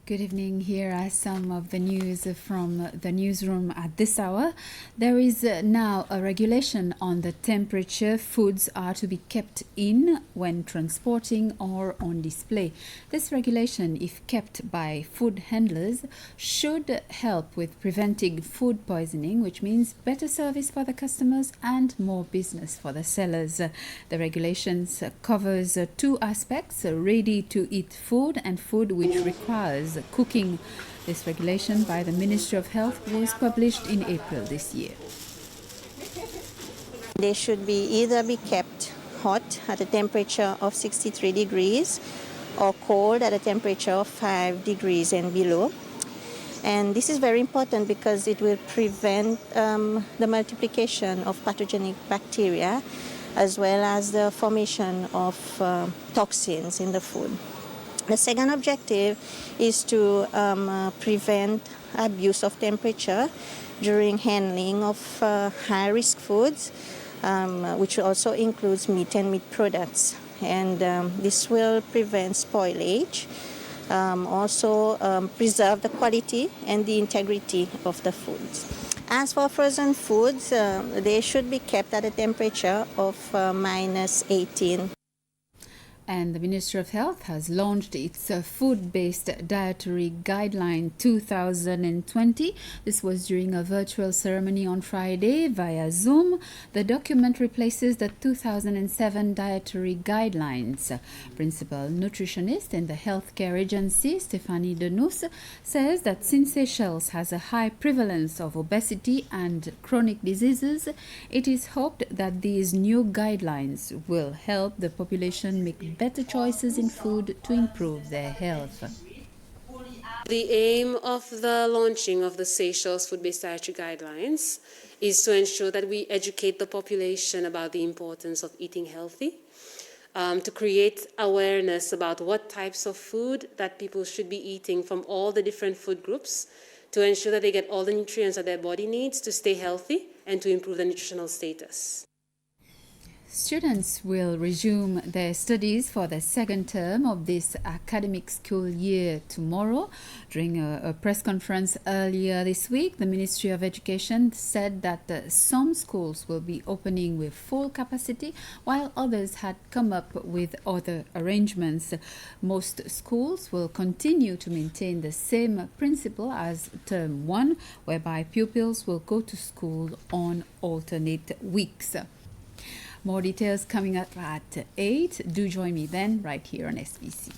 Good evening. Here are some of the news from the newsroom at this hour. There is now a regulation on the temperature foods are to be kept in when transporting or on display. This regulation, if kept by food handlers, should help with preventing food poisoning, which means better service for the customers and more business for the sellers. The regulations covers two aspects: ready-to-eat food and food which requires cooking. This regulation by the Ministry of Health was published in April this year. They should be either be kept hot at a temperature of 63 degrees or cold at a temperature of 5 degrees and below. And this is very important because it will prevent the multiplication of pathogenic bacteria as well as the formation of toxins in the food. The second objective is to prevent abuse of temperature during handling of high-risk foods, which also includes meat and meat products. And this will prevent spoilage, also preserve the quality and the integrity of the foods. As for frozen foods, they should be kept at a temperature of minus 18. And the Ministry of Health has launched its Food-Based Dietary Guideline 2020. This was during a virtual ceremony on Friday via Zoom. The document replaces the 2007 Dietary Guidelines. Principal nutritionist in the healthcare agency, Stéphanie Denous, says that since Seychelles has a high prevalence of obesity and chronic diseases, it is hoped that these new guidelines will help the population make better choices in food to improve their health. The aim of the launching of the Seychelles Food-Based Dietary Guidelines is to ensure that we educate the population about the importance of eating healthy, to create awareness about what types of food that people should be eating from all the different food groups, to ensure that they get all the nutrients that their body needs to stay healthy and to improve their nutritional status. Students will resume their studies for the second term of this academic school year tomorrow. During a press conference earlier this week, the Ministry of Education said that some schools will be opening with full capacity, while others had come up with other arrangements. Most schools will continue to maintain the same principle as term 1, whereby pupils will go to school on alternate weeks. More details coming up at 8. Do join me then right here on SBC.